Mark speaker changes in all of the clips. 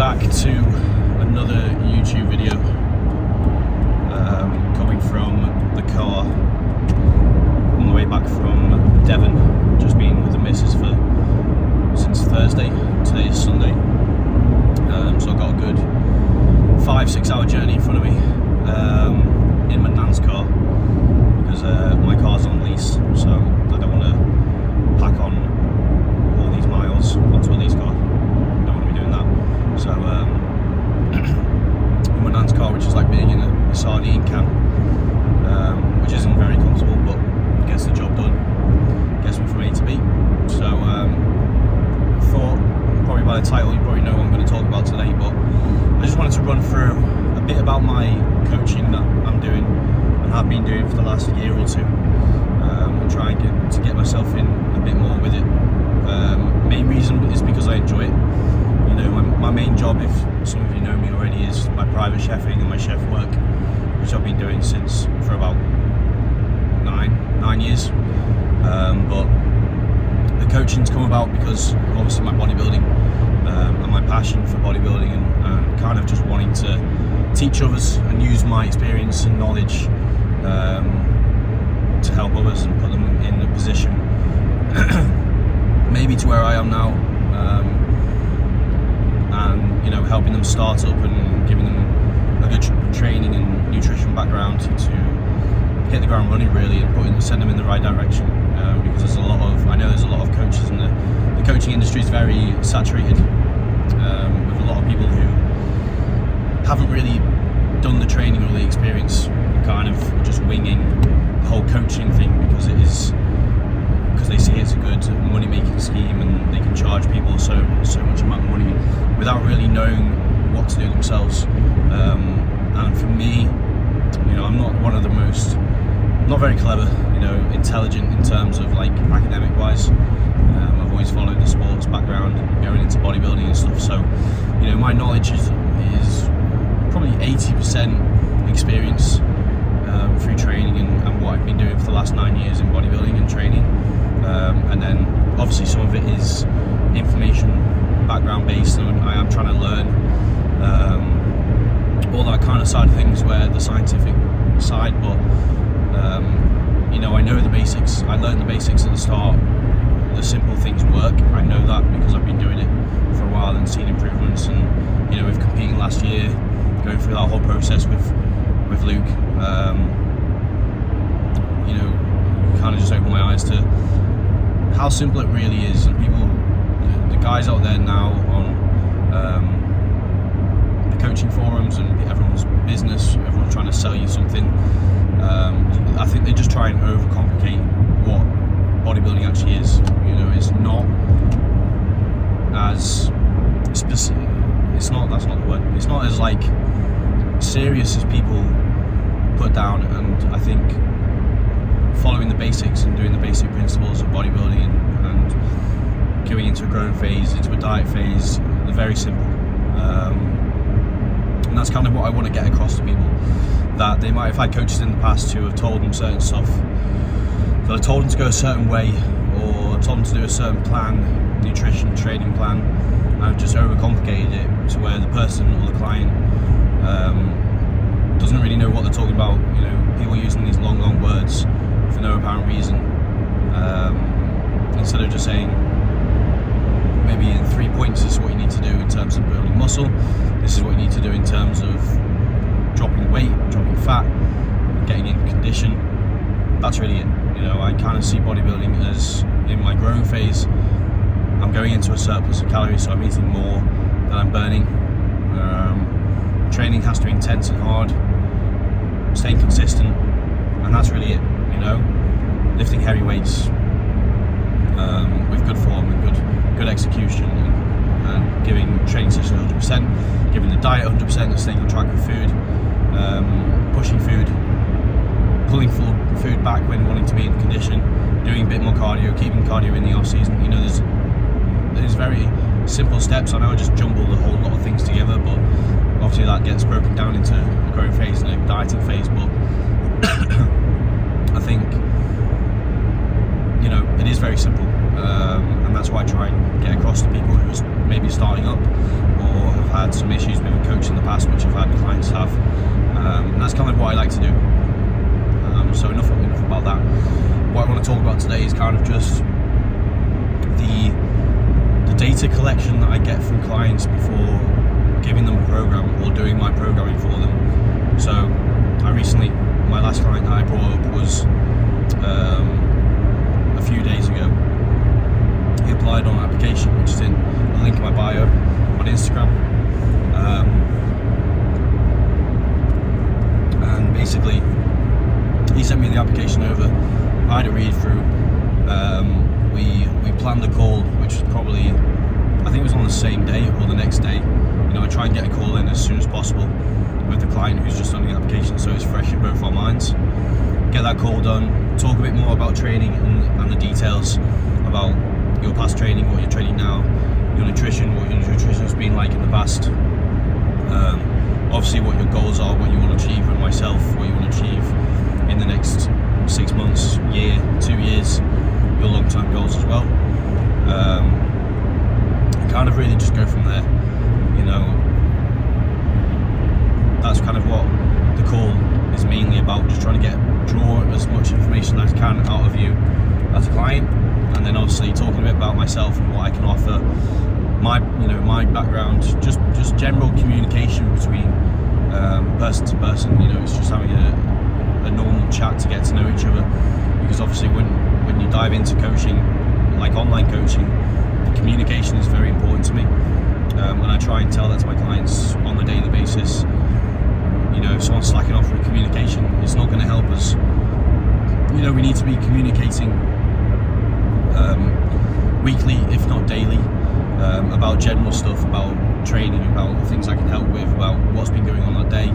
Speaker 1: back to another YouTube video, coming from the car on the way back from Devon. Just been with the missus since Thursday. Today is Sunday, so I've got a good 5-6 hour journey in front of me in my nan's car, because my car's on lease, so I don't want to pack on all these miles onto a lease car. Don't want to be doing that. So in my nan's car, which is like being in a sardine can, which isn't very comfortable, but gets the job done, gets me from A to B. So I thought, probably by the title you probably know what I'm going to talk about today, but I just wanted to run through a bit about my coaching that I'm doing and have been doing for the last year or two, and try and get myself in a bit more with it. Main reason is because I enjoy it. You know, my main job, if some of you know me already, is my private chefing and my chef work, which I've been doing for about nine years. But the coaching's come about because of obviously my bodybuilding and my passion for bodybuilding, and kind of just wanting to teach others and use my experience and knowledge to help others and put them in a position maybe to where I am now, and you know, helping them start up and giving them a good training and nutrition background to hit the ground running really, and send them in the right direction, because I know there's a lot of coaches, and the coaching industry is very saturated with a lot of people who haven't really done the training or the experience, kind of just winging the whole coaching thing because they see it's a good money making scheme and they can charge people so much amount of money without really knowing what to do themselves. And for me, you know, I'm not one of the most, not very clever, you know, intelligent in terms of like academic wise. I've always followed the sports background, going into bodybuilding and stuff, so you know, my knowledge is probably 80% experience through training and what I've been doing for the last 9 years in bodybuilding and training, and then obviously some of it is information background based, and I am trying to learn all that kind of side of things, where the scientific side, but you know, I know the basics. I learned the basics at the start. The simple things work. I know that because I've been doing it for a while and seen improvements, and you know, with competing last year, going through that whole process with Luke, you know, kind of just opened my eyes to how simple it really is. And people, the guys out there now on the coaching forums and everyone's business, everyone's trying to sell you something. I think they just try and overcomplicate what bodybuilding actually is. You know, it's not as specific. That's not the word. It's not as like serious as people put down. And I think following the basics and doing the basic principles of bodybuilding and going into a growing phase, into a diet phase, they're very simple. And that's kind of what I want to get across to people. That they might have had coaches in the past who have told them certain stuff, that have told them to go a certain way, or told them to do a certain plan, nutrition, training plan, and have just overcomplicated it to where the person or the client doesn't really know what they're talking about. You know, people using these long words for no apparent reason, instead of just saying, maybe in 3 points, this is what you need to do in terms of building muscle, this is what you need to do in terms of dropping weight, dropping fat, getting in condition. That's really it. You know, I kind of see bodybuilding as, in my growing phase, I'm going into a surplus of calories, so I'm eating more than I'm burning. Training has to be intense and hard, staying consistent, and that's really it. You know, lifting heavy weights with good form and good execution, and giving training sessions 100%, giving the diet 100%, and staying on track with food, pushing food, pulling food back when wanting to be in condition, doing a bit more cardio, keeping cardio in the off season. You know, there's very simple steps. I know I just jumbled a whole lot of things together, but obviously that gets broken down into a growing phase and a dieting phase. But I think, you know, it is very simple, and that's why I try and get across to people who are maybe starting up or have I've had some issues with a coach in the past, which I've had clients have, and that's kind of what I like to do. So enough about that. What I want to talk about today is kind of just the data collection that I get from clients before giving them a program or doing my programming for them. So my last client that I brought up was a few days ago. He applied on an application, which is in the link in my bio on Instagram, and basically he sent me the application over. I had a read through. We planned a call, which was probably, I think it was on the same day or the next day. I try and get a call in as soon as possible with the client who's just done the application, so it's fresh in both our minds. Get that call done, talk a bit more about training and the details about your past training, what you're training now, your nutrition, what your nutrition has been like in the past. Obviously what your goals are, what you want to achieve with myself, what you want to achieve in the next 6 months, year, 2 years, your long-term goals as well. Kind of really just go from there. That's kind of what the call is mainly about, just trying to draw as much information as I can out of you as a client, and then obviously talking a bit about myself and what I can offer, my background, just general communication between person to person. It's just having a normal chat to get to know each other, because obviously when you dive into coaching, like online coaching, the communication is very important to me, and I try and tell that to my clients on a daily basis. If someone's slacking off with communication, it's not going to help us. We need to be communicating weekly, if not daily, about general stuff, about training, about things I can help with, about what's been going on that day.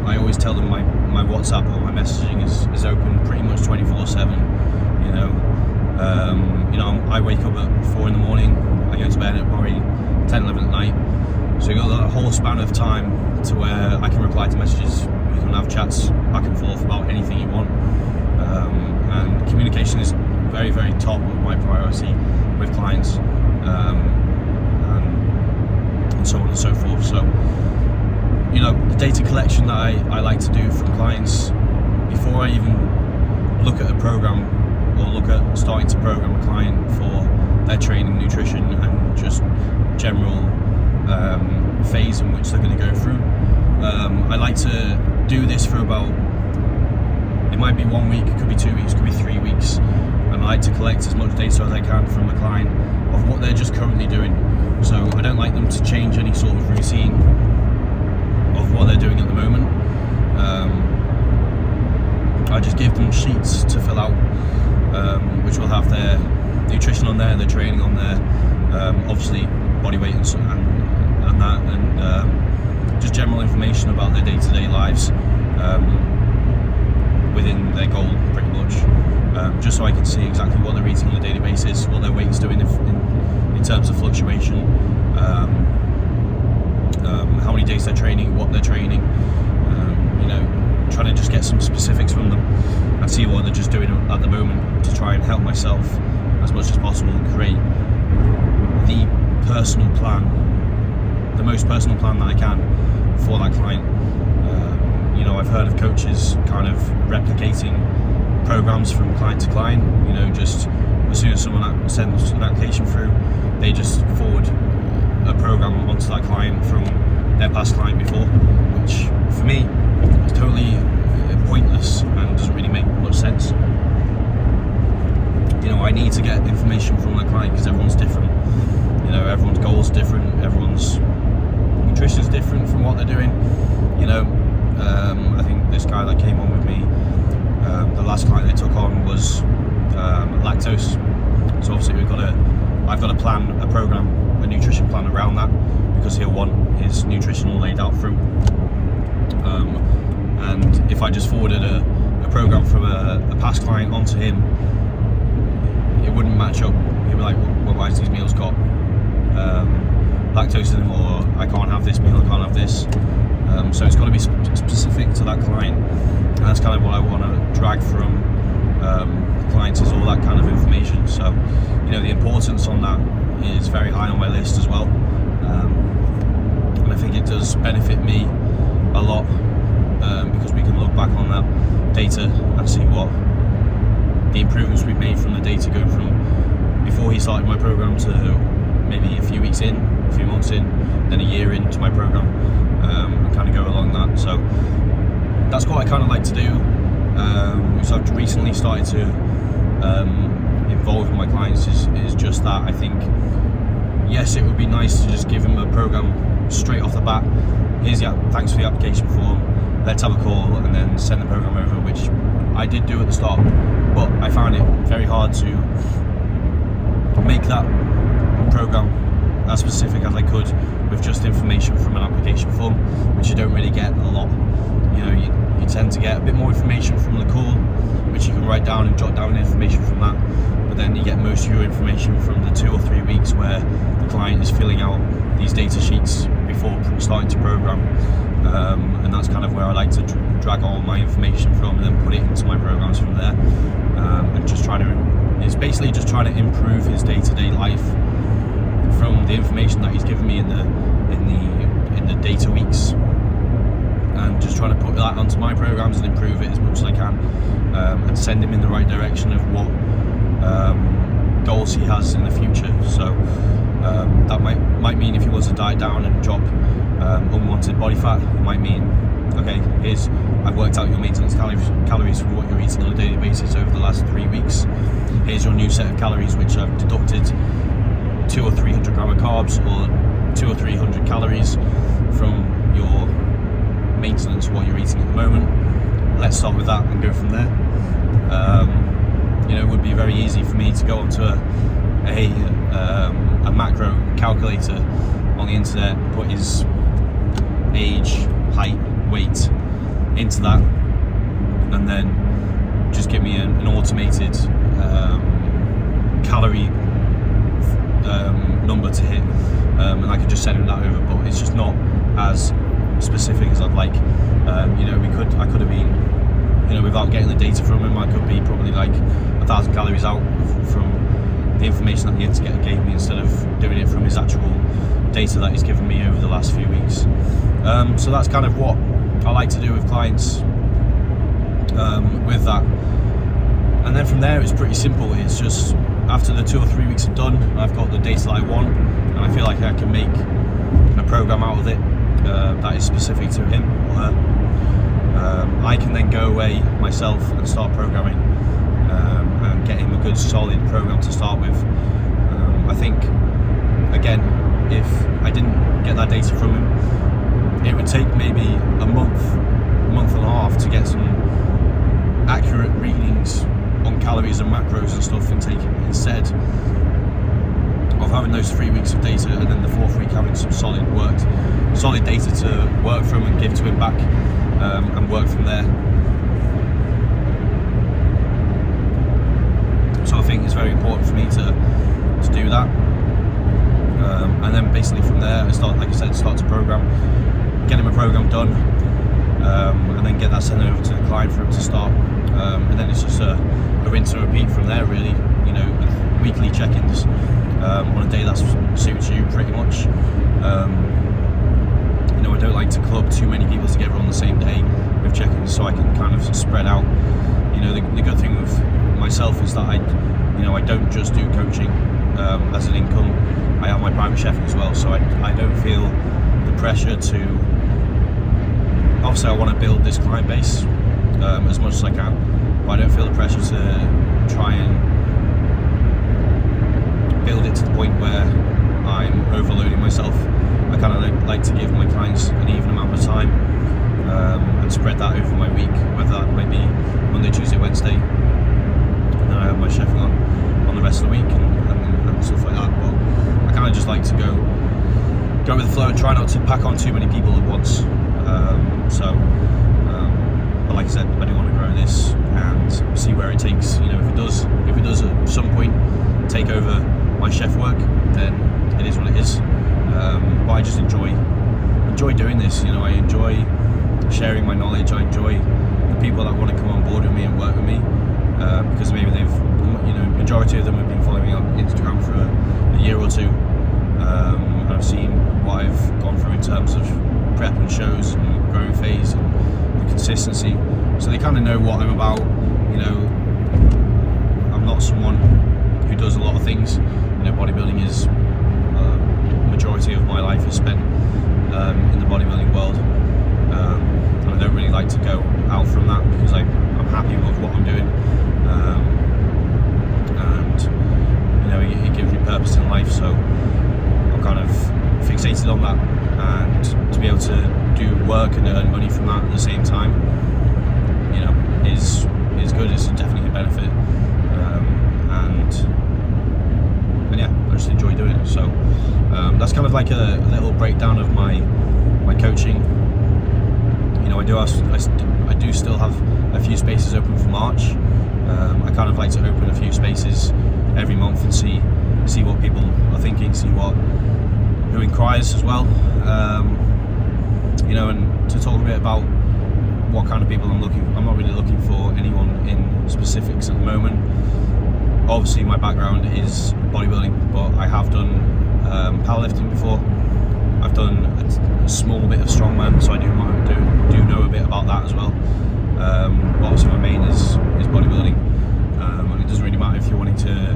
Speaker 1: I always tell them my WhatsApp or my messaging is open pretty much 24/7. I wake up at 4 in the morning, I go to bed at probably 10, 11 at night. So you've got that whole span of time to where I can reply to messages, you can have chats back and forth about anything you want. And communication is very, very top of my priority with clients, and so on and so forth. So, the data collection that I like to do from clients before I even look at a program or look at starting to program a client for their training, nutrition, and just general phase in which they're going to go through. I like to do this for about, it might be 1 week, it could be 2 weeks, it could be 3 weeks, and I like to collect as much data as I can from the client of what they're just currently doing. So I don't like them to change any sort of routine of what they're doing at the moment. I just give them sheets to fill out, which will have their nutrition on there, their training on there, obviously body weight and that, and just general information about their day-to-day lives within their goal, pretty much, just so I can see exactly what they're eating on a daily basis, what their weight's doing in terms of fluctuation, how many days they're training, what they're training, trying to just get some specifics from them and see what they're just doing at the moment to try and help myself as much as possible create the personal plan, the most personal plan that I can for that client. I've heard of coaches kind of replicating programs from client to client. Just as soon as someone sends an application through, they just forward a program onto that client from their past client before, which for me is totally pointless and doesn't really make much sense. I need to get information from that client because everyone's different. Everyone's goals are different, everyone's nutrition is different from what they're doing. I think this guy that came on with me, the last client they took on was lactose. So obviously I've got a plan, a program, a nutrition plan around that, because he'll want his nutrition all laid out through. And if I just forwarded a program from a past client onto him, it wouldn't match up. He'd be like, well, why has these meals got lactose in them, or I can't have this meal, I can't have this. So it's got to be specific to that client, and that's kind of what I want to drag from clients, is all that kind of information. So the importance on that is very high on my list as well. think it does benefit me a lot, because we can look back on that data and see what the improvements we've made from the data going from before he started my program to maybe a few weeks in, a few months in, then a year into my program, and kind of go along that. So that's what I kind of like to do. So I've recently started to involve with my clients is just that. I think, yes, it would be nice to just give them a program straight off the bat. Here's the thanks for the application form, let's have a call, and then send the program over, which I did do at the start, but I found it very hard to make that program as specific as I could with just information from an application form, which you don't really get a lot. You know, you tend to get a bit more information from the call, which you can write down and jot down information from that, but then you get most of your information from the 2 or 3 weeks where the client is filling out these data sheets before starting to program, and that's kind of where I like to drag all my information from and then put it into my programs from there, and just it's basically just trying to improve his day-to-day life from the information that he's given me in the data weeks, and just trying to put that onto my programs and improve it as much as I can, and send him in the right direction of what goals he has in the future. So that might mean if he wants to diet down and drop unwanted body fat, it might mean, okay, I've worked out your maintenance calories from what you're eating on a daily basis over the last 3 weeks. Here's your new set of calories, which I've deducted 200 or 300 gram of carbs or 200 or 300 calories from your maintenance, what you're eating at the moment. Let's start with that and go from there. It would be very easy for me to go onto a macro calculator on the internet, put his age, height, weight into that, and then just give me an automated calorie number to hit, and I could just send him that over. But it's just not as specific as I'd like. I could have been, without getting the data from him, I could be probably like 1,000 calories out from the information that the internet gave me, instead of doing it from his actual data that he's given me over the last few weeks. So that's kind of what I like to do with clients with that. And then from there, it's pretty simple. It's just after the 2 or 3 weeks are done, I've got the data that I want, and I feel like I can make a program out of it that is specific to him or her. I can then go away myself and start programming, and get him a good solid program to start with. I think, again, if I didn't get that data from him, it would take maybe a month and a half to get some accurate readings on calories and macros and stuff intake, instead of having those 3 weeks of data and then the 4th week having some solid data to work from and give to him back, and work from there. So I think it's very important for me to do that, and then basically from there I start to program, get him a program done, and then get that sent over to the client for him to start, and then it's just a rinse and repeat from there, really. With weekly check-ins on a day that suits you pretty much. I don't like to club too many people together on the same day with check-ins, so I can kind of spread out. The good thing with myself is that I don't just do coaching as an income. I have my private chef as well, so I don't feel the pressure to. Obviously, I want to build this client base as much as I can, but I don't feel the pressure to try and build it to the point where I'm overloading myself. I kind of like to give my clients an even amount of time, and spread that over my week, whether that might be Monday, Tuesday, Wednesday, and then I have my chefing on the rest of the week and stuff like that. But I kind of just like to go with the flow and try not to pack on too many people at once. But like I said, I do want to grow this and see where it takes. If it does at some point take over my chef work, then it is what it is. But I just enjoy doing this. I enjoy sharing my knowledge. I enjoy the people that want to come on board with me and work with me, because maybe majority of them have been following me on Instagram for a year or two, and I've seen what what I've gone through in terms of prep and shows and growing phase and the consistency. So they kind of know what I'm about. You know, I'm not someone who does a lot of things. You know, bodybuilding is majority of my life is spent in the bodybuilding world, and I don't really like to go out from that because I'm happy with what I'm doing, and you know, it gives me purpose in life. So I'm kind of fixated on that, and to be able to do work and earn money from that at the same time, you know, is good. It's definitely a benefit, and yeah, I just enjoy doing it. So that's kind of like a little breakdown of my coaching. You know, I do still have a few spaces open for March. I kind of like to open a few spaces every month and see what people are thinking, see who inquires as well. You know, and to talk a bit about what kind of people I'm not really looking for anyone in specifics at the moment. Obviously my background is bodybuilding, but I have done powerlifting before. I've done a small bit of strongman, so I do know a bit about that as well. But obviously my main is bodybuilding, and it doesn't really matter if you're wanting to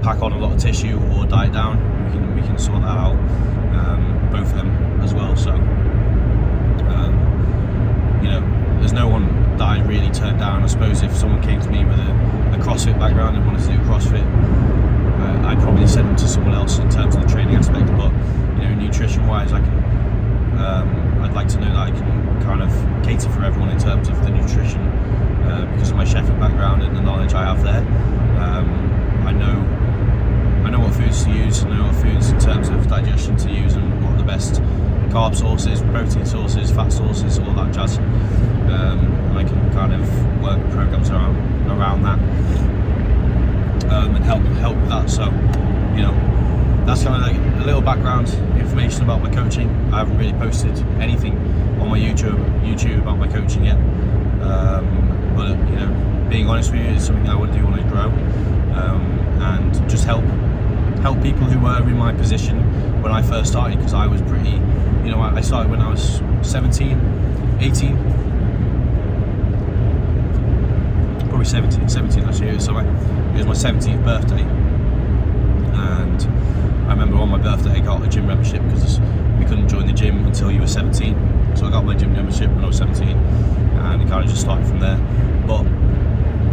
Speaker 1: pack on a lot of tissue or diet down. We can sort that out, both of them as well. So you know, there's no one that I really turned down. I suppose if someone came to me with a CrossFit background and wanted to do CrossFit, I'd probably send them to someone else in terms of the training aspect. But you know, nutrition wise, I'd like to know that I can kind of cater for everyone in terms of the nutrition, because of my chefing background and the knowledge I have there. I know what foods to use, I know what foods in terms of digestion to use, and what are the best carb sources, protein sources, fat sources, all that jazz. And I can kind of work programs around that, and help with that. So, you know, that's kind of like a little background information about my coaching. I haven't really posted anything on my YouTube about my coaching yet, but you know, being honest with you, it's something I want to do when I grow, and just help people who were in my position when I first started, because I was pretty, you know, I started when I was 17, 18, probably 17 last year. So it was my 17th birthday, and I remember on my birthday I got a gym membership because we couldn't join the gym until you were 17. So I got my gym membership when I was 17, and it kind of just started from there. But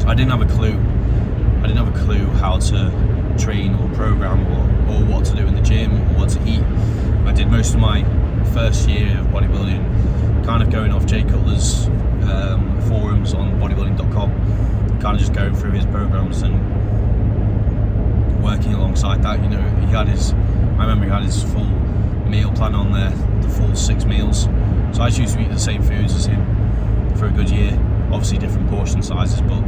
Speaker 1: I didn't have a clue. I didn't have a clue how to train or program or what to do in the gym or what to eat. I did most of my first year of bodybuilding kind of going off Jay Cutler's forums on bodybuilding.com, kind of just going through his programs and working alongside that. You know, I remember he had his full meal plan on there, the full 6 meals. So I used to eat the same foods as him for a good year. Obviously different portion sizes, but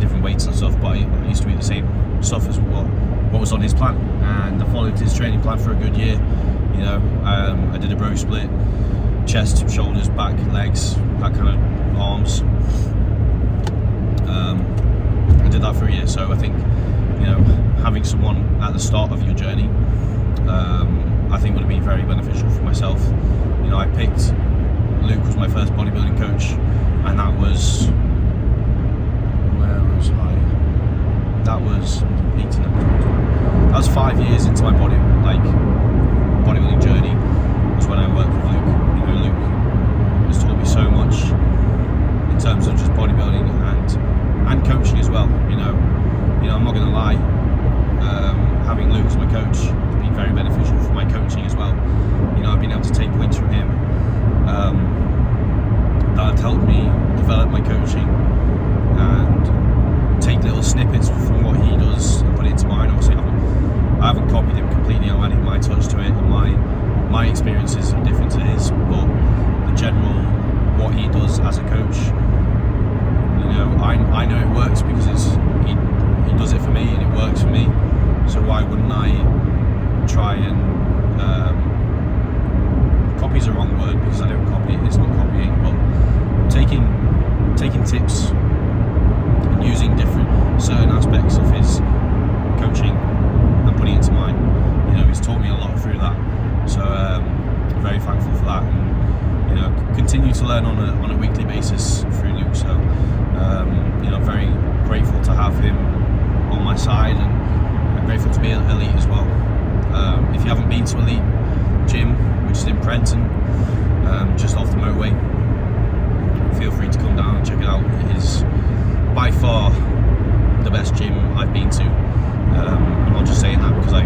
Speaker 1: different weights and stuff, but I used to eat the same stuff as what was on his plan, and I followed his training plan for a good year. You know, I did a bro split, chest, shoulders, back, legs, that kind of arms. I did that for a year. So I think, you know, having someone at the start of your journey, I think would have been very beneficial for myself. You know, I picked Luke was my first bodybuilding coach, and that was, that was 18. That was 5 years into my bodybuilding journey, was when I worked with Luke. You know, Luke has taught me so much in terms of just bodybuilding and coaching as well. You know, I'm not going to lie. Having Luke as my coach has been very beneficial for my coaching as well. You know, I've been able to take points from him that have helped me develop my coaching, and take little snippets from what he does and put it into mine. Obviously, I haven't copied him completely. I'm adding my touch to it, and my experiences are different to his. But the general, what he does as a coach, you know, I know it works because he does it for me and it works for me. So why wouldn't I try and copy's the wrong word, because I don't copy it. It's not copying, but taking tips and using certain aspects of his coaching and putting it into mine. You know, he's taught me a lot through that. So very thankful for that, and you know, continue to learn on a weekly basis through Luke. So you know, very grateful to have him on my side, and I'm grateful to be at Elite as well. If you haven't been to Elite Gym, which is in Prenton, just off the motorway, feel free to come down and check it out. It is by far the best gym I've been to. I'm not just saying that because I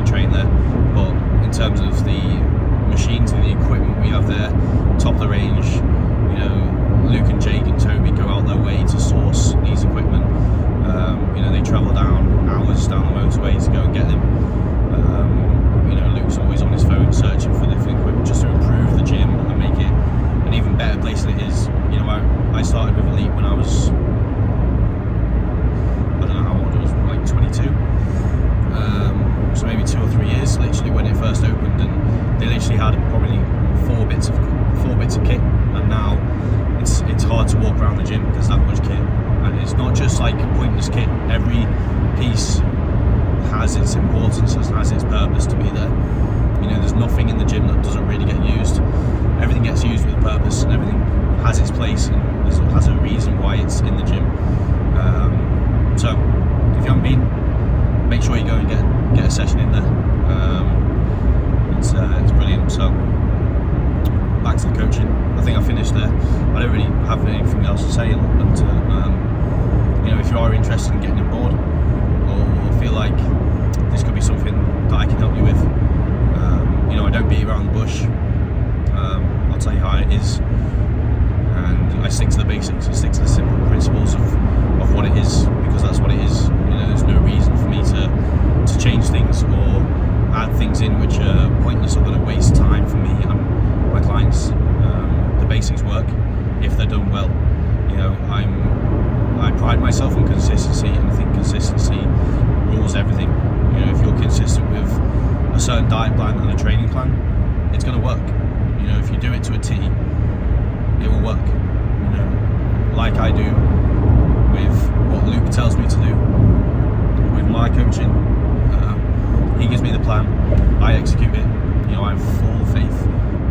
Speaker 1: train there, but in terms of the machines and the equipment we have there, top of the range. You know, Luke and Jake and Toby go out their way to source these equipment. You know, they travel down hours down the motorway to go and get them. You know, Luke's always on his phone searching for different equipment just to improve the gym and make it an even better place than it is. You know, I started with Elite when I was, I don't know how old I was, like 22. So maybe 2 or 3 years, literally when it first opened, and they literally had probably four bits of kit, and now it's hard to walk around the gym because that much kit, and it's not just like pointless kit. Every piece has its importance and has its purpose to be there. You know, there's nothing in the gym that doesn't really get used. Everything gets used with a purpose, and everything has its place and has a reason why it's in the gym. So if you haven't been, make sure you go and get a session in there. It's brilliant. So back to the coaching. I think I finished there. I don't really have anything else to say, but you know, if you are interested in getting on board, or feel like this could be something that I can help you with, you know, I don't beat around the bush. I'll tell you how it is, and I stick to the basics. I stick to the simple principles of what it is, because that's what it is. You know, there's no reason for me to change things or add things in which are pointless or going to waste time for me and my clients. The basics work if they're done well. You know, I pride myself on consistency, and I think consistency rules everything. You know, if you're consistent with a certain diet plan and a training plan, it's going to work. You know, if you do it to a T, it will work. You know, like I do with what Luke tells me to do with my coaching. He gives me the plan, I execute it. You know, I have full faith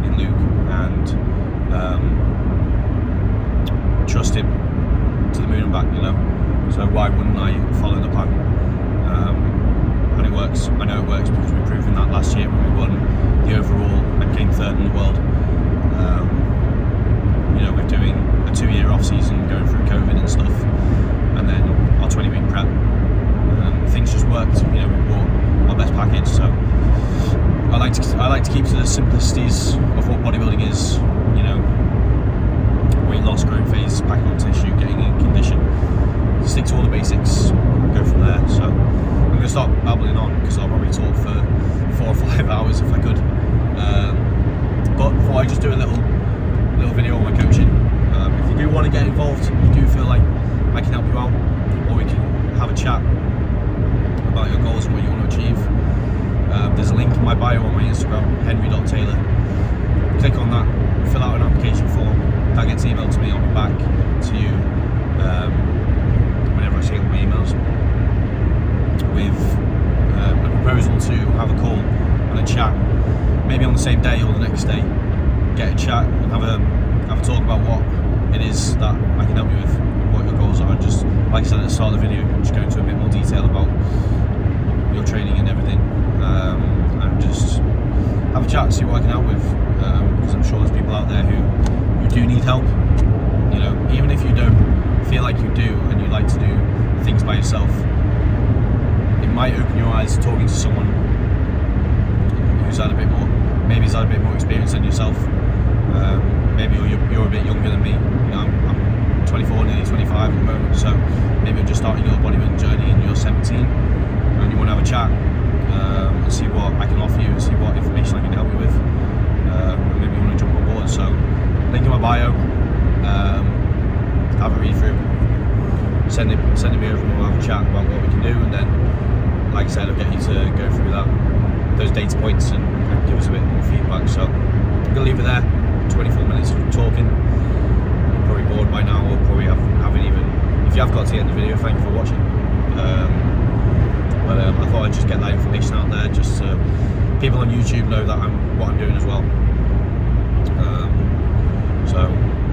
Speaker 1: in Luke and trust him to the moon and back, you know. So why wouldn't I follow the plan? And it works. I know it works because we've proven that last year when we won the overall and came third in the world. You know, we're doing a 2-year off season, going through COVID and stuff, and then our 20-week prep. Things just worked. You know, we bought our best package. So I like to keep to the simplicities of what bodybuilding is. You know, weight loss, growth phase, packing on tissue, getting in condition. Stick to all the basics, go from there. So I'm going to stop babbling on because I'll probably talk for 4 or 5 hours if I could. But before I just do a little video on my coaching, if you do want to get involved, you do feel like I can help you out, or we can have a chat about your goals and what you want to achieve. There's a link in my bio on my Instagram, henry.taylor. Click on that, fill out an application form. That gets emailed to me, I'll be back to you whenever I see it on my emails with a proposal to have a call and a chat, maybe on the same day or the next day. Get a chat and have a talk about what it is that I can help you with, and what your goals are. And just like I said at the start of the video, just go into a bit more detail about your training and everything, and just have a chat, see what I can help with, because I'm sure there's people out there who do need help. You know, even if you don't feel like you do and you like to do things by yourself, it might open your eyes talking to someone who's had a bit more experience than yourself. Maybe you're a bit younger than me. You know, I'm 24, nearly 25 at the moment, so maybe you're just starting your bodybuilding journey and you're 17 and you want to have a chat and see what I can offer you and see what information I can help you with, and maybe you want to jump on board. So link in my bio, have a read through, send it me over and we'll have a chat about what we can do, and then like I said, I'll get you to go through those data points and give us a bit more feedback. So I'm going to leave it there. 24 minutes of talking. You're probably bored by now, or probably haven't even. If you have got to the end of the video, thank you for watching. But I thought I'd just get that information out there, just so people on YouTube know that what I'm doing as well.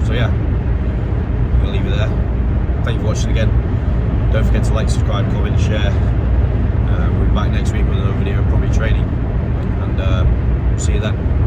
Speaker 1: So yeah, I'm gonna leave it there. Thank you for watching again. Don't forget to like, subscribe, comment, share. We'll be back next week with another video, probably training, and see you then.